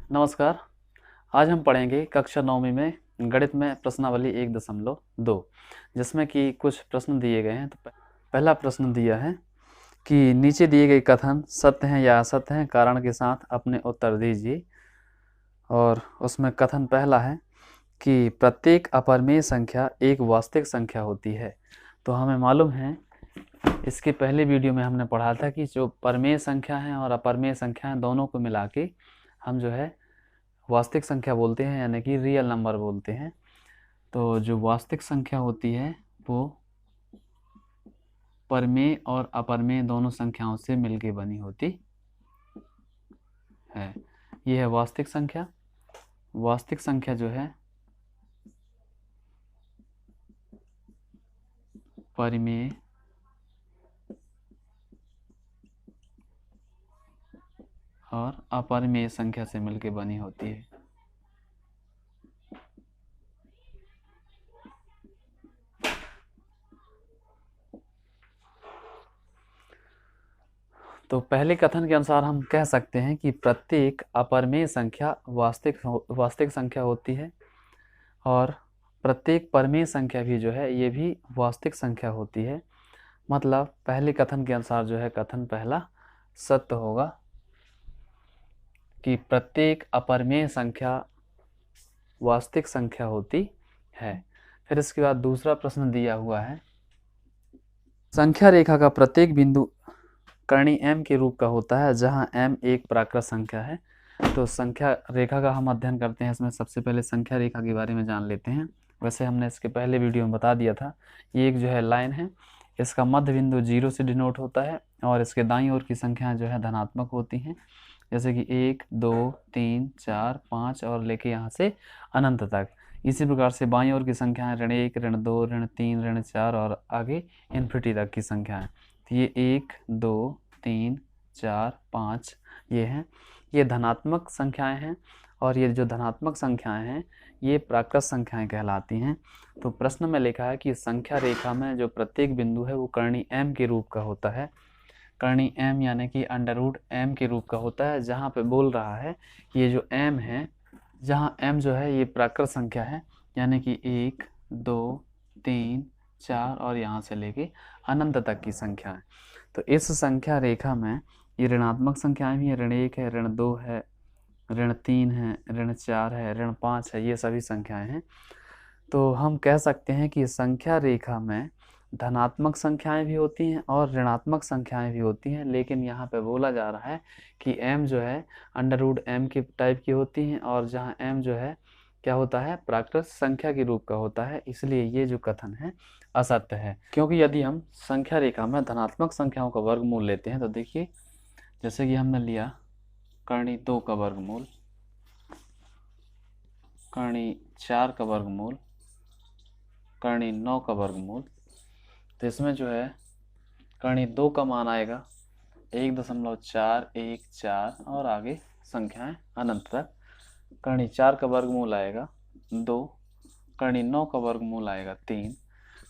नमस्कार। आज हम पढ़ेंगे कक्षा 9वीं में गणित में प्रश्नावली 1.2 जिसमें कि कुछ प्रश्न दिए गए हैं। तो पहला प्रश्न दिया है कि नीचे दिए गए कथन सत्य हैं या असत्य हैं, कारण के साथ अपने उत्तर दीजिए। और उसमें कथन पहला है कि प्रत्येक अपरिमेय संख्या एक वास्तविक संख्या होती है। तो हमें मालूम है, इसके पहले वीडियो में हमने पढ़ा था कि जो परिमेय संख्या हैं और अपरिमेय संख्या हैं दोनों को मिला के हम जो है वास्तविक संख्या बोलते हैं, यानी कि रियल नंबर बोलते हैं। तो जो वास्तविक संख्या होती है वो परिमेय और अपरिमेय दोनों संख्याओं से मिलके बनी होती है। ये है वास्तविक संख्या। वास्तविक संख्या जो है परिमेय और अपरिमेय संख्या से मिलके बनी होती है। तो पहले कथन के अनुसार हम कह सकते हैं कि प्रत्येक अपरिमेय संख्या वास्तविक संख्या होती है और प्रत्येक परिमेय संख्या भी जो है ये भी वास्तविक संख्या होती है। मतलब पहले कथन के अनुसार जो है कथन पहला सत्य होगा कि प्रत्येक अपरिमेय संख्या वास्तविक संख्या होती है। फिर इसके बाद दूसरा प्रश्न दिया हुआ है, संख्या रेखा का प्रत्येक बिंदु कर्णी m के रूप का होता है जहां m एक प्राकृत संख्या है। तो संख्या रेखा का हम अध्ययन करते हैं। इसमें सबसे पहले संख्या रेखा के बारे में जान लेते हैं। वैसे हमने इसके पहले वीडियो में बता दिया था, ये एक जो है लाइन है, इसका मध्य बिंदु 0 से डिनोट होता है और इसके दाईं ओर की संख्याएं जो है धनात्मक होती हैं, जैसे कि 1 2 3 4 5 और लेके यहाँ से अनंत तक। इसी प्रकार से बाईं ओर की संख्याएं ऋण 1 ऋण 2 ऋण 3 ऋण 4 और आगे इन्फिनिटी तक की संख्याएं। तो ये 1 2 3 4 5 ये हैं, ये धनात्मक संख्याएं हैं और ये जो धनात्मक संख्याएं हैं ये प्राकृत संख्याएं कहलाती हैं। तो प्रश्न में लिखा है कि संख्या रेखा में जो प्रत्येक बिंदु है वो कर्णी m के रूप का होता है। कर्णी m यानी कि √m के रूप का होता है, जहाँ पे बोल रहा है कि ये जो m है, जहाँ m जो है ये प्राकृत संख्या है, यानी कि 1 2 3 4 और यहाँ से लेके अनंत तक की संख्या है। तो इस संख्या रेखा में ये ऋणात्मक संख्याएं भी हैं, ऋण 1 है, ऋण 2 है, ऋण 3 है, ऋण 4 है, ऋण 5 है, ये सभी संख्याएं हैं। तो हम कह सकते हैं कि संख्या रेखा में धनात्मक संख्याएं भी होती हैं और ऋणात्मक संख्याएं भी होती हैं, लेकिन यहाँ पे बोला जा रहा है कि m जो है √m के टाइप की होती हैं और जहाँ m जो है क्या होता है, प्राकृत संख्या के रूप का होता है। इसलिए ये जो कथन है असत्य है, क्योंकि यदि हम संख्या रेखा में धनात्मक संख्याओं का वर्गमूल लेते हैं तो देखिए, जैसे कि हमने लिया कर्णी 2 का वर्गमूल, कर्णी 4 का वर्गमूल, कर्णी 9 का वर्गमूल, तो इसमें जो है कर्णी 2 का मान आएगा 1.414 और आगे संख्याएं अनंत तक। कर्णी 4 का वर्गमूल आएगा 2, कर्णी 9 का वर्गमूल आएगा 3।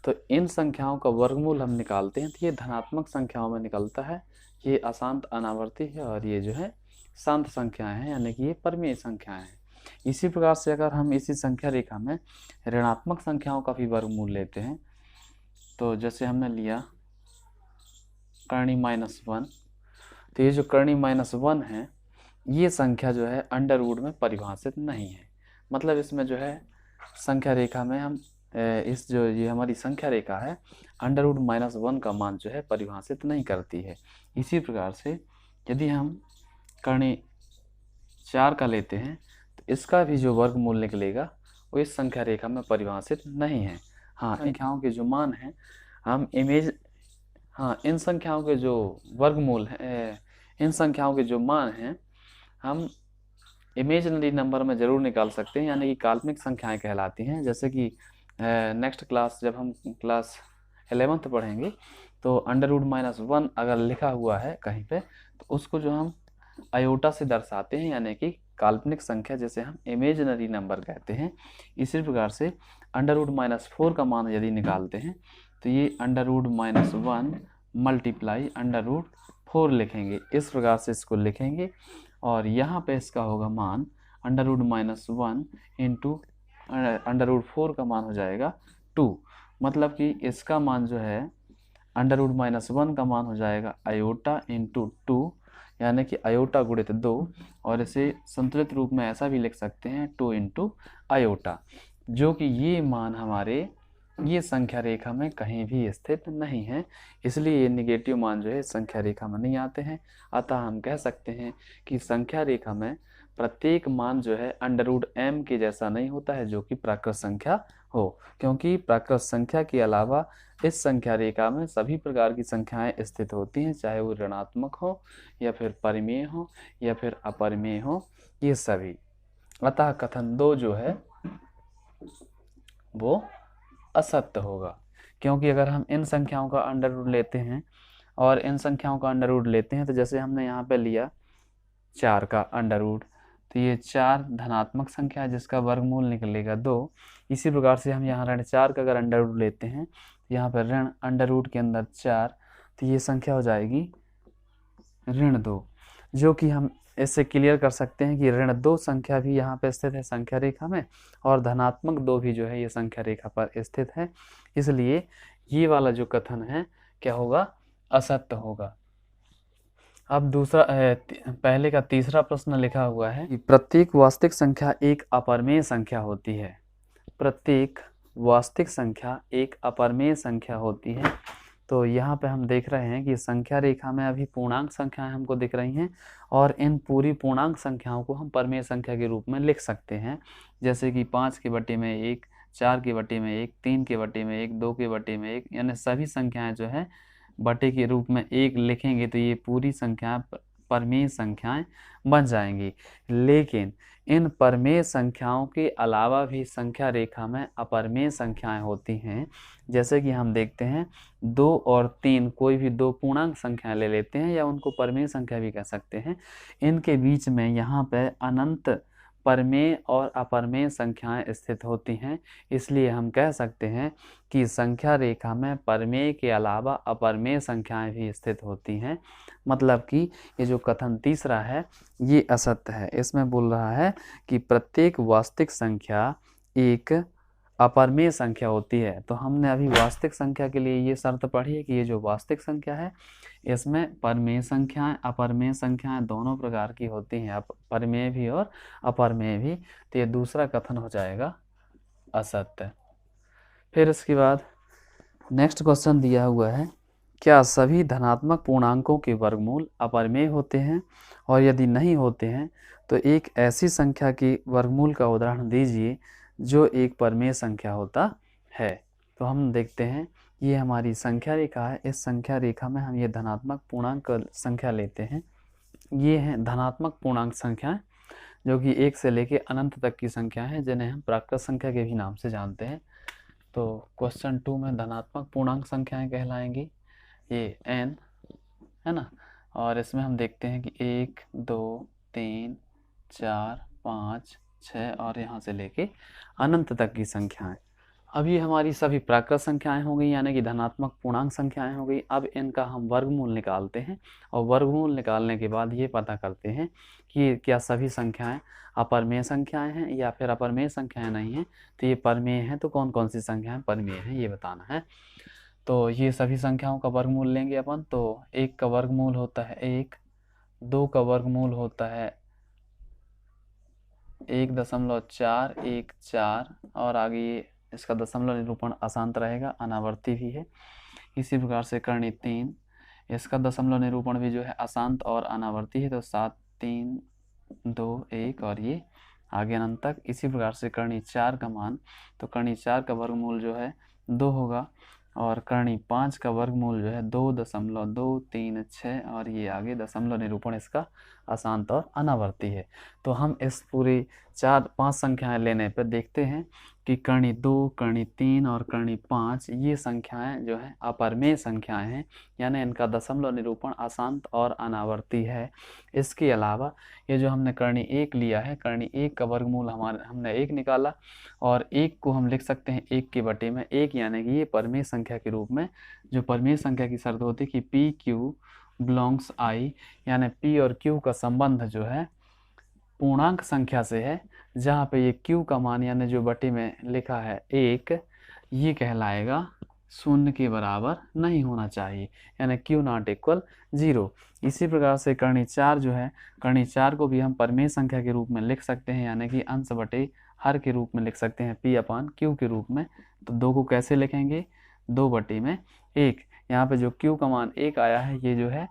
तो इन संख्याओं का वर्गमूल हम निकालते हैं तो ये धनात्मक संख्याओं में निकलता है। ये अशांत अनावर्ती है और ये जो है शांत संख्याएं हैं, यानी कि ये परिमेय संख्याएं हैं। इसी प्रकार से अगर हम इसी संख्या रेखा में ऋणात्मक संख्याओं का भी वर्गमूल लेते हैं, तो जैसे हमने लिया कर्णी -1, तो ये जो कर्णी -1 है ये संख्या जो है अंडर रूट में परिभाषित नहीं है। मतलब इसमें जो है संख्या रेखा में हम इस जो ये हमारी संख्या रेखा है √-1 का मान जो है परिभाषित नहीं करती है। इसी प्रकार से यदि हम कर्णी 4 का लेते हैं तो इसका भी जो वर्गमूल निकलेगा वो इस संख्या रेखा में परिभाषित नहीं है। हाँ, संख्याओं के जो मान हैं हम इन संख्याओं के जो वर्गमूल है, इन संख्याओं के जो मान हैं हम इमेजिनरी नंबर में ज़रूर निकाल सकते हैं, यानी कि काल्पनिक संख्याएं कहलाती हैं। जैसे कि नेक्स्ट क्लास जब हम क्लास 11th पढ़ेंगे तो √-1 अगर लिखा हुआ है कहीं पे तो उसको जो हम आयोटा से दर्शाते हैं, यानी कि काल्पनिक संख्या, जैसे हम इमेजिनरी नंबर कहते हैं। इसी प्रकार से √-4 का मान यदि निकालते हैं तो ये √-1 मल्टीप्लाई √4 लिखेंगे। इस प्रकार से इसको लिखेंगे और यहाँ पे इसका होगा मान √-1 इंटू √4 का मान हो जाएगा 2। मतलब कि इसका मान जो है √-1 का मान हो जाएगा आयोटा इंटू 2, यानी कि आयोटा गुणित 2, और इसे संतुलित रूप में ऐसा भी लिख सकते हैं 2 इंटू आयोटा, जो कि ये मान हमारे ये संख्या रेखा में कहीं भी स्थित नहीं है, इसलिए ये निगेटिव मान जो है संख्या रेखा में नहीं आते हैं। अतः हम कह सकते हैं कि संख्या रेखा में प्रत्येक मान जो है √m के जैसा नहीं होता है, जो कि प्राकृत संख्या हो, क्योंकि प्राकृत संख्या के अलावा इस संख्या रेखा में सभी प्रकार की संख्याएं स्थित होती हैं, चाहे वो ऋणात्मक हो या फिर परिमेय हो या फिर अपरिमेय हो, ये सभी। अतः कथन 2 जो है वो असत्य होगा, क्योंकि अगर हम इन संख्याओं का अंडर रूट लेते हैं और इन संख्याओं का अंडर रूट लेते हैं, तो जैसे हमने यहाँ पे लिया 4 का अंडर रूट, तो ये 4 धनात्मक संख्या है जिसका वर्गमूल निकलेगा 2। इसी प्रकार से हम यहाँ ऋण 4 का अगर अंडर रूट लेते हैं, यहाँ पर ऋण अंडर रूट के अंदर 4, तो ये संख्या हो जाएगी ऋण 2, जो कि हम इससे क्लियर कर सकते हैं कि ऋण 2 संख्या भी यहाँ पे स्थित है संख्या रेखा में, और धनात्मक 2 भी जो है ये संख्या रेखा पर स्थित है, इसलिए ये वाला जो कथन है क्या होगा, असत्य होगा। अब दूसरा पहले का तीसरा प्रश्न लिखा हुआ है कि प्रत्येक वास्तविक संख्या एक अपरिमेय संख्या होती है। प्रत्येक वास्तविक संख्या एक अपरिमेय संख्या होती है। तो यहाँ पे हम देख रहे हैं कि संख्या रेखा में अभी पूर्णांक संख्याएं हमको दिख रही हैं, और इन पूरी पूर्णांक संख्याओं को हम परिमेय संख्या के रूप में लिख सकते हैं, जैसे कि 5 के बटे में 1, 4 के बटे में 1, 3 के बटे में 1, 2 के बटे में 1, यानी सभी संख्याएं जो है बटे के रूप में 1 लिखेंगे तो ये पूरी संख्याएं परिमेय संख्याएं बन जाएंगी। लेकिन इन परिमेय संख्याओं के अलावा भी संख्या रेखा में अपरिमेय संख्याएं होती हैं, जैसे कि हम देखते हैं 2 और 3, कोई भी 2 पूर्णांक संख्याएं ले लेते हैं या उनको परिमेय संख्या भी कह सकते हैं। इनके बीच में यहाँ पे अनंत परिमेय और अपरिमेय संख्याएं स्थित होती हैं, इसलिए हम कह सकते हैं कि संख्या रेखा में परिमेय के अलावा अपरिमेय संख्याएं भी स्थित होती हैं। मतलब कि ये जो कथन तीसरा है ये असत्य है। इसमें बोल रहा है कि प्रत्येक वास्तविक संख्या एक अपरिमेय संख्या होती है। तो हमने अभी वास्तविक संख्या के लिए ये शर्त पढ़ी है कि ये जो वास्तविक संख्या है इसमें परिमेय संख्याएं अपरिमेय संख्याएं दोनों प्रकार की होती हैं, परिमेय भी और अपरिमेय भी। तो ये दूसरा कथन हो जाएगा असत्य। फिर इसके बाद नेक्स्ट क्वेश्चन दिया हुआ है, क्या सभी धनात्मक पूर्णांकों के वर्गमूल अपरिमेय होते हैं, और यदि नहीं होते हैं तो एक ऐसी संख्या के वर्गमूल का उदाहरण दीजिए जो एक परिमेय संख्या होता है। तो हम देखते हैं ये हमारी संख्या रेखा है, इस संख्या रेखा में हम ये धनात्मक पूर्णांक संख्या लेते हैं। ये हैं धनात्मक पूर्णांक संख्याएं जो कि 1 से लेके अनंत तक की संख्या है, जिन्हें हम प्राकृत संख्या के भी नाम से जानते हैं। तो क्वेश्चन 2 में धनात्मक पूर्णांक संख्याएं कहलाएंगी ये n, है ना। और इसमें हम देखते हैं कि 1, 2, 3, 4, 5, 6 और यहाँ से लेके अनंत तक की संख्याएं। अब ये हमारी सभी प्राकृत संख्याएं हो गई, यानी कि धनात्मक पूर्णांक संख्याएं हो गई। अब इनका हम वर्गमूल निकालते हैं, और वर्गमूल निकालने के बाद ये पता करते हैं कि क्या सभी संख्याएं अपरिमेय संख्याएं हैं या फिर अपरिमेय संख्याएं नहीं हैं। तो ये परिमेय हैं, तो कौन कौन सी संख्याएं परिमेय हैं ये बताना है। तो ये सभी संख्याओं का वर्गमूल लेंगे अपन। तो 1 का वर्गमूल होता है 1, 2 का वर्गमूल होता है 1.414, और आगे ये इसका दशमलव निरूपण अशांत रहेगा, अनावर्ती भी है। इसी प्रकार से कर्णी 3, इसका दशमलव निरूपण भी जो है अशांत और अनावर्ती है, तो 7, 3, 2, 1 और ये आगे अनंत तक। इसी प्रकार से कर्णी 4 का मान, तो कर्णी 4 का वर्गमूल जो है 2 होगा, और कर्णी 5 का वर्गमूल जो है 2.236, और ये आगे दशमलव निरूपण इसका अशांत और अनावर्ती है। तो हम इस पूरी 4-5 संख्याएं लेने पर देखते हैं कि कर्णी 2, कर्णी 3 और कर्णी 5 ये संख्याएं जो हैं अपरिमेय संख्याएं हैं, यानी इनका दशमलव निरूपण अशांत और अनावर्ती है। इसके अलावा ये जो हमने कर्णी 1 लिया है, कर्णी 1 का वर्गमूल हमने 1 निकाला, और 1 को हम लिख सकते हैं 1 के बटे में 1, यानी कि ये परिमेय संख्या के रूप में, जो परिमेय संख्या की शर्त होती है कि पी क्यू बिलोंग्स आई, यानी पी और क्यू का संबंध जो है पूर्णांक संख्या से है, जहाँ पे ये q का मान यानी जो बटे में लिखा है 1, ये कहलाएगा शून्य के बराबर नहीं होना चाहिए, यानी q नॉट इक्वल 0। इसी प्रकार से कर्णी 4 जो है, कर्णी 4 को भी हम परिमेय संख्या के रूप में लिख सकते हैं, यानी कि अंश बटे हर के रूप में लिख सकते हैं p/q के रूप में। तो 2 को कैसे लिखेंगे, 2 बटे में 1। यहाँ पे जो q का मान 1 आया है, ये जो है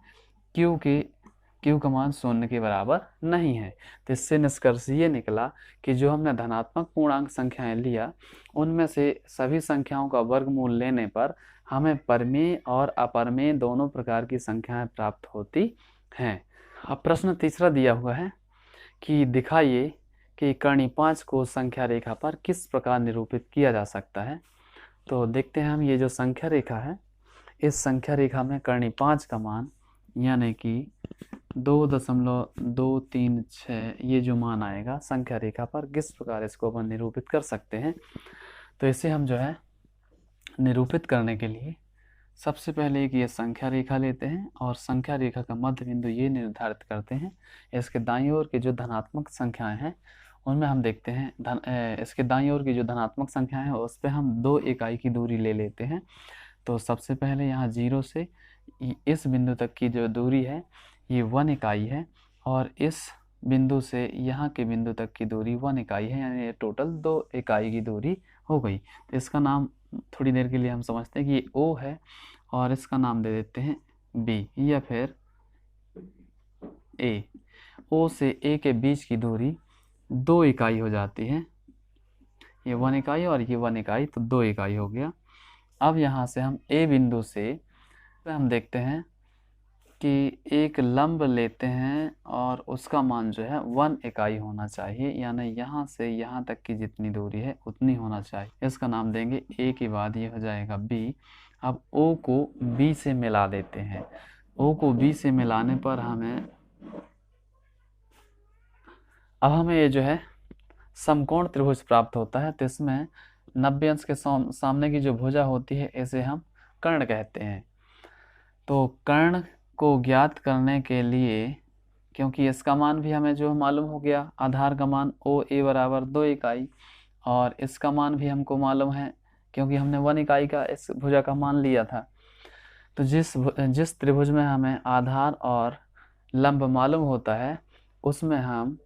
q का मान शून्य के बराबर नहीं है। तो इससे निष्कर्ष ये निकला कि जो हमने धनात्मक पूर्णांक संख्याएं लिया, उनमें से सभी संख्याओं का वर्गमूल लेने पर हमें परिमेय और अपरिमेय दोनों प्रकार की संख्याएं प्राप्त होती हैं। अब प्रश्न तीसरा दिया हुआ है कि दिखाइए कि कर्णी 5 को संख्या रेखा पर किस प्रकार निरूपित किया जा सकता है। तो देखते हैं हम, ये जो संख्या रेखा है, इस संख्या रेखा में कर्णी 5 का मान यानी कि 2.236 ये जो मान आएगा संख्या रेखा पर, किस प्रकार इसको अपन निरूपित कर सकते हैं। तो इसे हम जो है निरूपित करने के लिए सबसे पहले एक ये संख्या रेखा लेते हैं और संख्या रेखा का मध्य बिंदु ये निर्धारित करते हैं। इसके दाईं ओर की जो धनात्मक संख्याएं हैं उनमें हम देखते हैं इसके दाईं ओर की जो धनात्मक संख्याएं हैं उस पर हम 2 इकाई की दूरी ले लेते हैं। तो सबसे पहले यहाँ 0 से इस बिंदु तक की जो दूरी है ये 1 इकाई है, और इस बिंदु से यहाँ के बिंदु तक की दूरी 1 इकाई है, यानी टोटल 2 इकाई की दूरी हो गई। तो इसका नाम थोड़ी देर के लिए हम समझते हैं कि ये O है, और इसका नाम दे देते हैं B या फिर A। O से A के बीच की दूरी 2 इकाई हो जाती है, ये 1 इकाई और ये 1 इकाई, तो 2 इकाई हो गया। अब यहाँ से हम A बिंदु से हम देखते हैं कि एक लंब लेते हैं और उसका मान जो है 1 इकाई होना चाहिए, यानी यहाँ से यहाँ तक की जितनी दूरी है उतनी होना चाहिए। इसका नाम देंगे A के बाद ये हो जाएगा B। अब O को B से मिला देते हैं। O को B से मिलाने पर हमें ये जो है समकोण त्रिभुज प्राप्त होता है। तो इसमें 90 अंश के सामने की जो भुजा होती है इसे हम कर्ण कहते हैं। तो कर्ण को ज्ञात करने के लिए, क्योंकि इसका मान भी हमें जो मालूम हो गया, आधार का मान OA बराबर 2 इकाई, और इसका मान भी हमको मालूम है क्योंकि हमने 1 इकाई का इस भुजा का मान लिया था। तो जिस त्रिभुज में हमें आधार और लंब मालूम होता है उसमें हम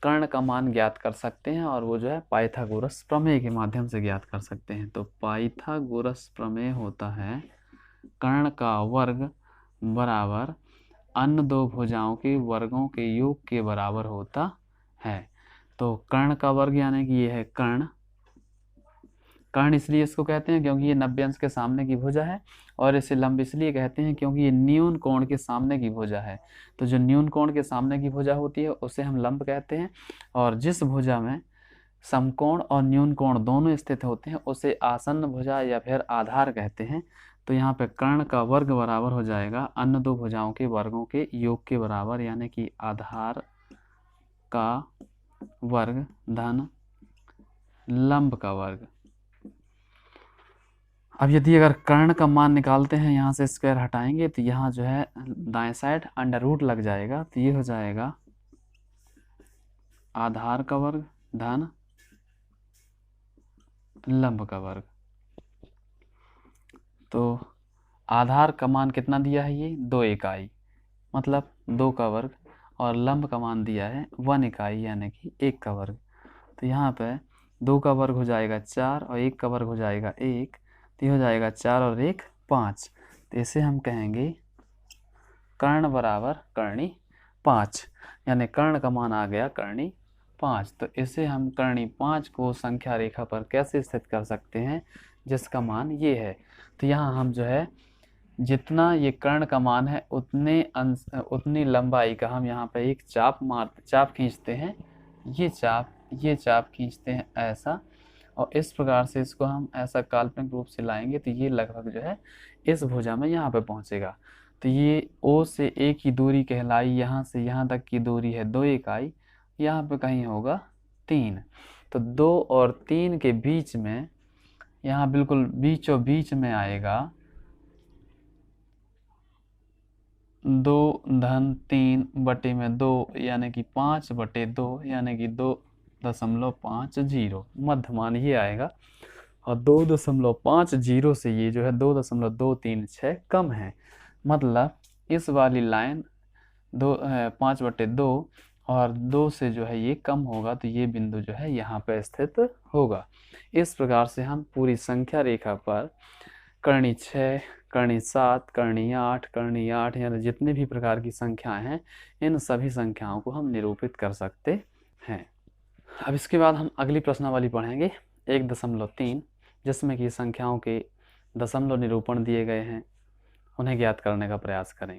कर्ण का मान ज्ञात कर सकते हैं, और वो जो है पाइथागोरस प्रमेय के माध्यम से ज्ञात कर सकते हैं। तो पाइथागोरस प्रमेय होता है कर्ण का वर्ग बराबर अन्य दो भुजाओं के वर्गों के योग के बराबर होता है। तो कर्ण का वर्ग यानी कि ये है कर्ण इसलिए इसको कहते हैं क्योंकि ये 90 अंश के सामने की भुजा है, और इसे लंब इसलिए कहते हैं क्योंकि ये न्यून कोण के सामने की भुजा है। तो जो न्यून कोण के सामने की भुजा होती है उसे हम लंब कहते हैं, और जिस भुजा में समकोण और न्यून कोण दोनों स्थित होते हैं उसे आसन्न भुजा या फिर आधार कहते हैं। तो यहाँ पे कर्ण का वर्ग बराबर हो जाएगा अन्य दो भुजाओं के वर्गों के योग के बराबर, यानी कि आधार का वर्ग धन लंब का वर्ग। अब यदि अगर कर्ण का मान निकालते हैं, यहाँ से स्क्वायर हटाएंगे तो यहाँ जो है दाएं साइड अंडर रूट लग जाएगा, तो ये हो जाएगा आधार का वर्ग धन लंब का वर्ग। तो आधार का मान कितना दिया है, ये 2 इकाई मतलब 2 का वर्ग, और लंब का मान दिया है 1 इकाई यानी कि 1 का वर्ग। तो यहाँ पे 2 का वर्ग हो जाएगा 4 और 1 का वर्ग हो जाएगा 1, तो ये हो जाएगा 4 और 1 5। तो इसे हम कहेंगे कर्ण बराबर कर्णी 5, यानी कर्ण का मान आ गया कर्णी 5। तो इसे हम कर्णी 5 को संख्या रेखा पर कैसे स्थित कर सकते हैं, जिसका मान ये है। तो यहाँ हम जो है जितना ये कर्ण का मान है उतनी लंबाई का हम यहाँ पे एक चाप खींचते हैं, ये चाप खींचते हैं ऐसा, और इस प्रकार से इसको हम ऐसा काल्पनिक रूप से लाएंगे तो ये लगभग जो है इस भुजा में यहाँ पे पहुँचेगा। तो ये O से A की दूरी कहलाई, यहाँ से यहाँ तक की दूरी है 2 इकाई, यहाँ पे कहीं होगा 3। तो 2 और 3 के बीच में, यहाँ बिल्कुल बीचों बीच में आएगा 2/3/2 यानी कि 5/2 यानी कि 2.50 मध्य मान ये आएगा। और 2.50 से ये जो है 2.236 कम है। मतलब इस वाली लाइन 5/2 और 2 से जो है ये कम होगा, तो ये बिंदु जो है यहाँ पे स्थित होगा। इस प्रकार से हम पूरी संख्या रेखा पर कर्णी 6, कर्णी 7, कर्णी 8, कर्णी 8 यानी जितने भी प्रकार की संख्याएं हैं, इन सभी संख्याओं को हम निरूपित कर सकते हैं। अब इसके बाद हम अगली प्रश्नावली पढ़ेंगे 1.3, जिसमें कि संख्याओं के दशमलव निरूपण दिए गए हैं, उन्हें ज्ञात करने का प्रयास करेंगे।